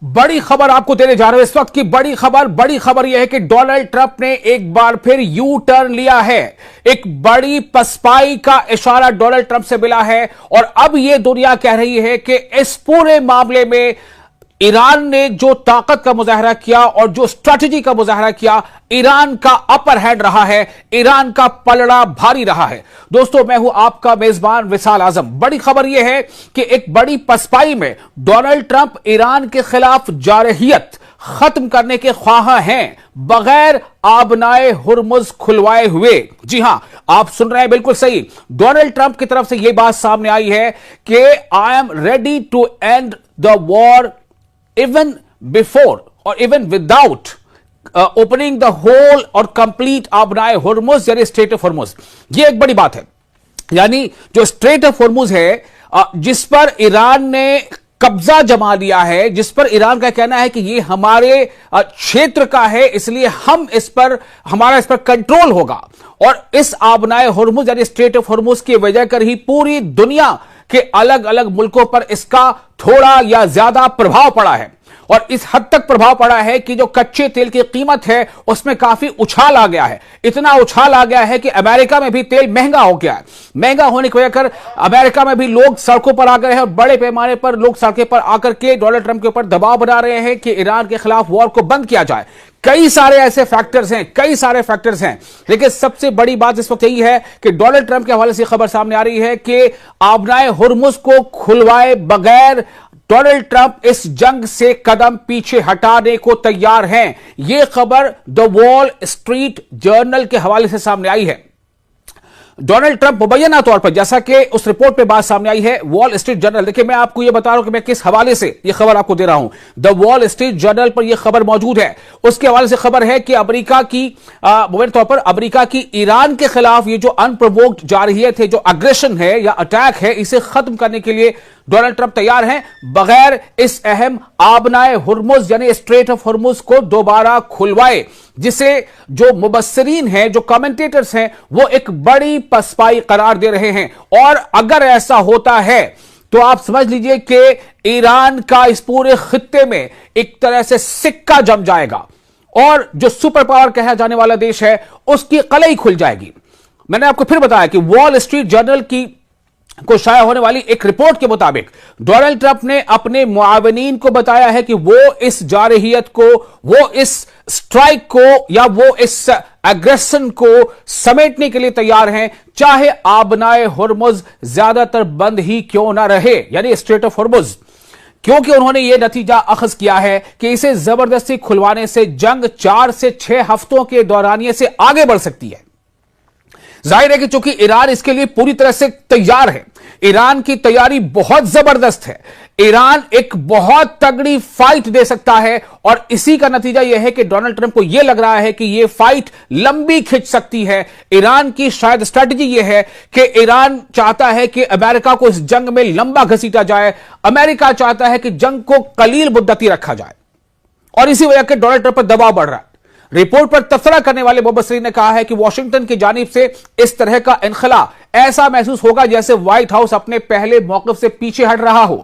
बड़ी खबर आपको देने जा रहे हैं इस वक्त की बड़ी खबर यह है कि डोनाल्ड ट्रंप ने एक बार फिर यू टर्न लिया है। एक बड़ी पसपाई का इशारा डोनाल्ड ट्रंप से मिला है और अब यह दुनिया कह रही है कि इस पूरे मामले में ईरान ने जो ताकत का मुजाहरा किया और जो स्ट्रैटेजी का मुजाहरा किया, ईरान का अपर हैंड रहा है, ईरान का पलड़ा भारी रहा है। दोस्तों, मैं हूं आपका मेजबान विशाल आजम। बड़ी खबर यह है कि एक बड़ी पसपाई में डोनाल्ड ट्रंप ईरान के खिलाफ जारहियत खत्म करने के ख्वाह हैं, बगैर आबनाए हुर्मुज खुलवाए हुए। जी हां, आप सुन रहे हैं बिल्कुल सही। डोनाल्ड ट्रंप की तरफ से यह बात सामने आई है कि I am ready to end the war even before or even without opening the whole और complete आबनाए हुर्मुज यानी स्ट्रेट ऑफ हुर्मुज। ये एक बड़ी बात है, यानी जो स्ट्रेट ऑफ हुर्मुज है जिस पर ईरान ने कब्जा जमा लिया है, जिस पर ईरान का कहना है कि ये हमारे क्षेत्र का है, इसलिए हमारा इस पर कंट्रोल होगा। और इस आबनाए हुर्मुज यानी स्ट्रेट ऑफ हुर्मुज की वजह कर ही पूरी दुनिया के अलग अलग मुल्कों पर इसका थोड़ा या ज्यादा प्रभाव पड़ा है। और इस हद तक प्रभाव पड़ा है कि जो कच्चे तेल की कीमत है उसमें काफी उछाल आ गया है। इतना उछाल आ गया है कि अमेरिका में भी तेल महंगा हो गया है। महंगा होने की वजह कर अमेरिका में भी लोग सड़कों पर आ गए हैं। बड़े पैमाने पर लोग सड़कों पर आकर के डोनाल्ड ट्रंप के ऊपर दबाव बना रहे हैं कि ईरान के खिलाफ वॉर को बंद किया जाए। कई सारे ऐसे फैक्टर्स हैं, लेकिन सबसे बड़ी बात इस वक्त यही है कि डोनाल्ड ट्रंप के हवाले से खबर सामने आ रही है कि आबनाए हुर्मुज को खुलवाए बगैर डोनाल्ड ट्रंप इस जंग से कदम पीछे हटाने को तैयार हैं। यह खबर द वॉल स्ट्रीट जर्नल के हवाले से सामने आई है। डोनाल्ड ट्रंप मुबैना तौर पर, जैसा कि उस रिपोर्ट पे बात सामने आई है वॉल स्ट्रीट जर्नल, देखिए मैं आपको यह बता रहा हूं कि मैं किस हवाले से यह खबर आपको दे रहा हूं। द वॉल स्ट्रीट जर्नल पर यह खबर मौजूद है। उसके हवाले से खबर है कि अमेरिका की मुबैना तौर पर अमेरिका की ईरान के खिलाफ ये जो अनप्रोवोक्ड जारहियत है, जो अग्रेशन है या अटैक है, इसे खत्म करने के लिए डोनाल्ड ट्रंप तैयार हैं, बगैर इस अहम आबनाए हुर्मुज यानी स्ट्रेट ऑफ हुर्मुज को दोबारा खुलवाए, जिसे जो मुबस्सिरीन हैं, जो कमेंटेटर्स हैं, वो एक बड़ी पसपाई करार दे रहे हैं। और अगर ऐसा होता है तो आप समझ लीजिए कि ईरान का इस पूरे खित्ते में एक तरह से सिक्का जम जाएगा और जो सुपर पावर कहा जाने वाला देश है उसकी कलई खुल जाएगी। मैंने आपको फिर बताया कि वॉल स्ट्रीट जर्नल को शाया होने वाली एक रिपोर्ट के मुताबिक डोनाल्ड ट्रंप ने अपने मुआवनीन को बताया है कि वो इस जारहियत को, वो इस स्ट्राइक को या वो इस एग्रेशन को समेटने के लिए तैयार हैं, चाहे आबनाए हुर्मुज ज्यादातर बंद ही क्यों ना रहे, यानी स्ट्रेट ऑफ हुर्मुज। क्योंकि उन्होंने यह नतीजा अखज किया है कि इसे जबरदस्ती खुलवाने से जंग 4 से 6 हफ्तों के दौरानिये से आगे बढ़ सकती है। जाहिर है कि चूंकि ईरान इसके लिए पूरी तरह से तैयार है, ईरान की तैयारी बहुत जबरदस्त है, ईरान एक बहुत तगड़ी फाइट दे सकता है। और इसी का नतीजा यह है कि डोनाल्ड ट्रंप को यह लग रहा है कि यह फाइट लंबी खिंच सकती है। ईरान की शायद स्ट्रैटेजी यह है कि ईरान चाहता है कि अमेरिका को इस जंग में लंबा घसीटा जाए, अमेरिका चाहता है कि जंग को कलील मुद्दती रखा जाए, और इसी वजह से डोनाल्ड ट्रंप पर दबाव बढ़ रहा है। रिपोर्ट पर तबसरा करने वाले मुबस्सिरीन ने कहा है कि वॉशिंगटन की जानिब से इस तरह का इनखला ऐसा महसूस होगा जैसे व्हाइट हाउस अपने पहले मौक़िफ़ से पीछे हट रहा हो,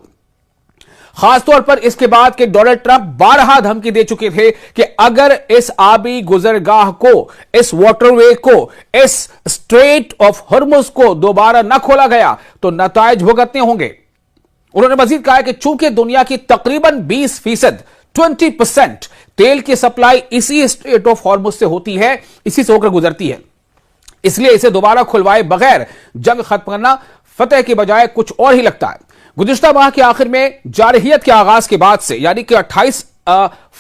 खासतौर पर इसके बाद कि डोनाल्ड ट्रंप 12 धमकी दे चुके थे कि अगर इस आबी गुजरगाह को, इस वाटरवे को, इस स्ट्रेट ऑफ हुर्मुज को दोबारा न खोला गया तो नताइज भुगतने होंगे। उन्होंने मजीद कहा कि चूंकि दुनिया की तकरीबन 20% 20% तेल की सप्लाई इसी स्ट्रेट ऑफ हॉर्मुज से होती है, इसी से होकर गुजरती है, इसलिए इसे दोबारा खुलवाए बगैर जंग खत्म करना फतेह की बजाय कुछ और ही लगता है। गुज़िश्ता माह के आखिर में जारहियत के आगाज के बाद से, यानी कि 28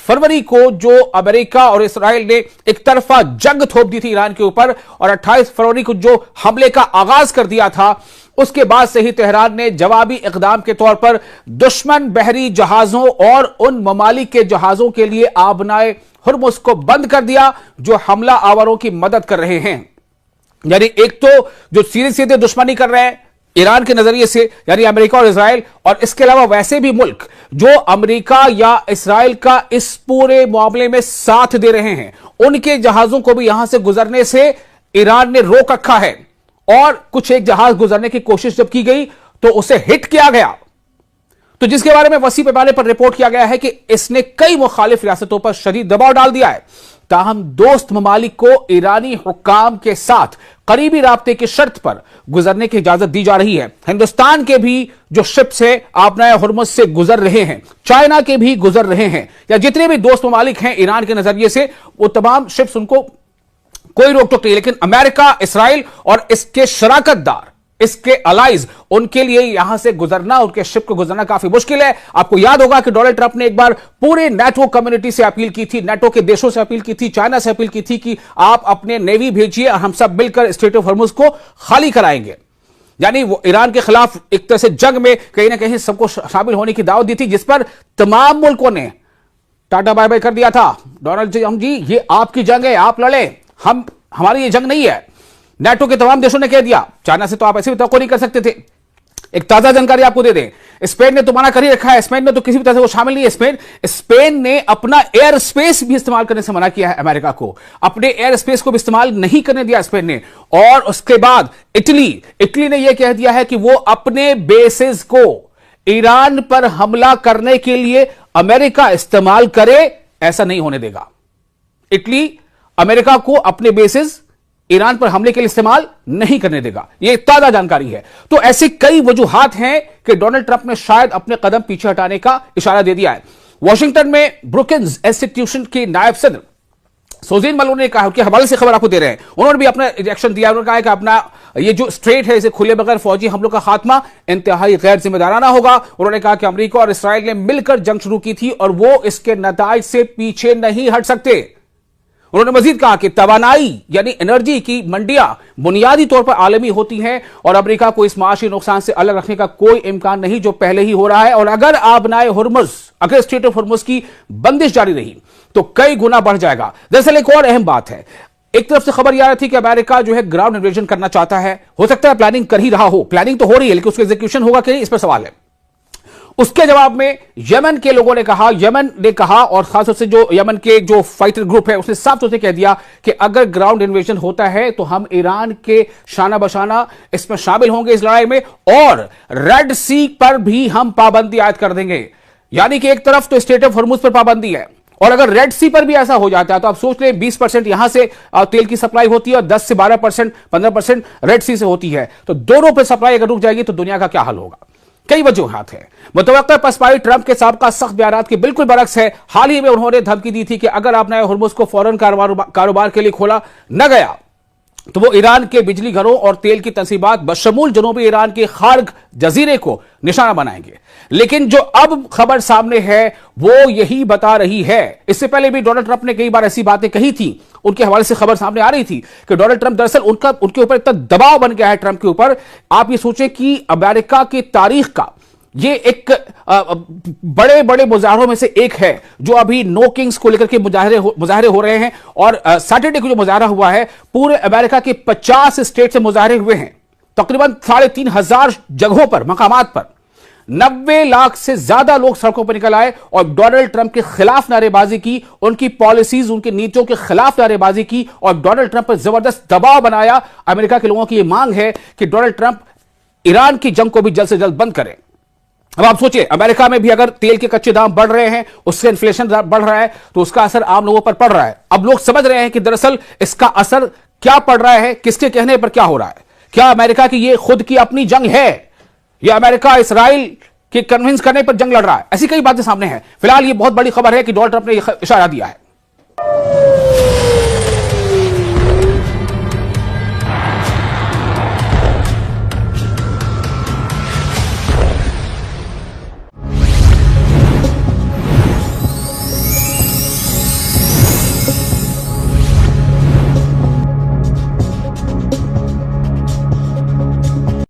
फरवरी को जो अमेरिका और इस्राइल ने एक तरफा जंग थोप दी थी ईरान के ऊपर, और 28 फरवरी को जो हमले का आगाज कर दिया था, उसके बाद से ही तेहरान ने जवाबी इकदाम के तौर पर दुश्मन बहरी जहाजों और उन ममालिक के जहाजों के लिए आबनाए हुर्मुज को बंद कर दिया जो हमला आवरों की मदद कर रहे हैं। यानी एक तो जो सीधे दुश्मनी कर रहे हैं ईरान के नजरिए से, यानी अमेरिका और इस्राइल, और इसके अलावा वैसे भी मुल्क जो अमेरिका या इस्राइल का इस पूरे मामले में साथ दे रहे हैं, उनके जहाजों को भी यहां से गुजरने से ईरान ने रोक रखा है। और कुछ एक जहाज गुजरने की कोशिश जब की गई तो उसे हिट किया गया, तो जिसके बारे में वसी पैमाने पर रिपोर्ट किया गया है कि इसने कई मुखालिफ रियासतों पर शदीद दबाव डाल दिया है। ताहम दोस्त ममालिक को ईरानी हुक्काम के साथ करीबी राब्ते की शर्त पर गुजरने की इजाजत दी जा रही है। हिंदुस्तान के भी जो शिप्स है आबनाए हुर्मुज से गुजर रहे हैं, चाइना के भी गुजर रहे हैं, या जितने भी दोस्त ममालिक हैं ईरान के नजरिए से, वो तमाम शिप्स, उनको कोई रोक टोक नहीं। लेकिन अमेरिका, इसराइल और इसके शराकतदार, इसके अलाइज, उनके लिए यहां से गुजरना, उनके शिप को गुजरना काफी मुश्किल है। आपको याद होगा कि डोनाल्ड ट्रंप ने एक बार पूरे नेटो कम्युनिटी से अपील की थी, नेटो के देशों से अपील की थी, चाइना से अपील की थी कि आप अपने नेवी भेजिए और हम सब मिलकर स्ट्रेट ऑफ हॉर्मुज को खाली कराएंगे। यानी वो ईरान के खिलाफ एक तरह से जंग में कहीं ना कहीं सबको शामिल होने की दावत दी थी, जिस पर तमाम मुल्कों ने टाटा बाय बाय कर दिया था। डोनाल्ड जी, ये आपकी जंग है, आप लड़े, हमारी ये जंग नहीं है। नेटो के तमाम देशों ने कह दिया, चाइना से तो आप ऐसे भी तवक्को नहीं कर सकते थे। एक ताजा जानकारी आपको दे दें, स्पेन ने तो मना कर ही रखा है, स्पेन ने तो किसी भी तरह से वो शामिल नहीं है। स्पेन ने अपना एयर स्पेस भी इस्तेमाल करने से मना किया है अमेरिका को, अपने एयर स्पेस को भी इस्तेमाल नहीं करने दिया स्पेन ने। और उसके बाद इटली ने यह कह दिया है कि वो अपने बेसेस को ईरान पर हमला करने के लिए अमेरिका इस्तेमाल करे, ऐसा नहीं होने देगा। इटली अमेरिका को अपने बेसेस ईरान पर हमले के लिए इस्तेमाल नहीं करने देगा, यह ताजा जानकारी है। तो ऐसे कई वजूहात हैं कि डोनाल्ड ट्रंप ने शायद अपने कदम पीछे हटाने का इशारा दे दिया है। वॉशिंगटन में ब्रुकिंस इंस्टीट्यूशन के नायब सदर सोजीन मलोन ने कहा कि हवाले से खबर आपको दे रहे हैं, उन्होंने भी अपना रिएक्शन दिया। उन्होंने कहा है कि अपना ये जो स्ट्रेट है इसे खुले बगैर फौजी हमलों का खात्मा इंतहाई गैर जिम्मेदाराना होगा। उन्होंने कहा कि अमेरिका और इसराइल ने मिलकर जंग शुरू की थी और वो इसके नताइज से पीछे नहीं हट सकते। उन्होंने मजीद कहा कि तवानाई यानी एनर्जी की मंडियां बुनियादी तौर पर आलमी होती हैं और अमेरिका को इस माशी नुकसान से अलग रखने का कोई इम्कान नहीं जो पहले ही हो रहा है। और अगर आबनाए हुर्मुज, अगर स्ट्रेट ऑफ हुर्मुज की बंदिश जारी रही तो कई गुना बढ़ जाएगा। दरअसल एक और अहम बात है, एक तरफ से खबर यह आ रही थी कि अमेरिका जो है ग्राउंड इन्वेजन करना चाहता है, हो सकता है प्लानिंग कर ही रहा हो, प्लानिंग तो हो रही है लेकिन उसका एग्जीक्यूशन होगा कि नहीं, इस पर सवाल है। उसके जवाब में यमन के लोगों ने कहा और खासतौर से जो यमन के जो फाइटर ग्रुप है उसने साफ तौर से कह दिया कि अगर ग्राउंड इन्वेजन होता है तो हम ईरान के शाना बशाना इसमें शामिल होंगे इस लड़ाई में, और रेड सी पर भी हम पाबंदी आयद कर देंगे। यानी कि एक तरफ तो स्ट्रेट ऑफ हॉर्मुज पर पाबंदी है और अगर रेड सी पर भी ऐसा हो जाता है तो आप सोच लें 20% यहां से तेल की सप्लाई होती है और 10 से 12%, 15% रेड सी से होती है, तो दोनों पर सप्लाई अगर रुक जाएगी तो दुनिया का क्या हाल होगा। कई वजूहात है। मुतवक्किल पसपाई ट्रंप के साबका सख्त बयानात के बिल्कुल बरक्स है। हाल ही में उन्होंने धमकी दी थी कि अगर आपने हुर्मुज को फौरन कारोबार के लिए खोला न गया तो वो ईरान के बिजली घरों और तेल की तंसीबात बशमूल जनूबी ईरान के खार्ग जजीरे को निशाना बनाएंगे। लेकिन जो अब खबर सामने है वो यही बता रही है, इससे पहले भी डोनाल्ड ट्रंप ने कई बार ऐसी बातें कही थी, उनके हवाले से खबर सामने आ रही थी कि डोनाल्ड ट्रंप दरअसल उनके ऊपर इतना दबाव बन गया है ट्रंप के ऊपर। आप ये सोचें कि अमेरिका की तारीख का ये एक बड़े बड़े मुजाहरों में से एक है जो अभी नो किंग्स को लेकर के मुजाहरे हो रहे हैं। और सैटरडे को जो मुजाहरा हुआ है पूरे अमेरिका के 50 स्टेट से मुजाहरे हुए हैं, तकरीबन 3,500 जगहों पर, मकामात पर 90 लाख से ज्यादा लोग सड़कों पर निकल आए और डोनाल्ड ट्रंप के खिलाफ नारेबाजी की, उनकी पॉलिसीज, उनकी नीतियों के खिलाफ नारेबाजी की और डोनाल्ड ट्रंप पर जबरदस्त दबाव बनाया। अमेरिका के लोगों की यह मांग है कि डोनाल्ड ट्रंप ईरान की जंग को भी जल्द से जल्द बंद करें। अब आप सोचिए, अमेरिका में भी अगर तेल के कच्चे दाम बढ़ रहे हैं, उससे इन्फ्लेशन बढ़ रहा है, तो उसका असर आम लोगों पर पड़ रहा है। अब लोग समझ रहे हैं कि दरअसल इसका असर क्या पड़ रहा है, किसके कहने पर क्या हो रहा है। क्या अमेरिका की ये खुद की अपनी जंग है या अमेरिका इसराइल के कन्विंस करने पर जंग लड़ रहा है? ऐसी कई बातें सामने हैं। फिलहाल ये बहुत बड़ी खबर है कि डोनाल्ड ट्रंप ने इशारा दिया है।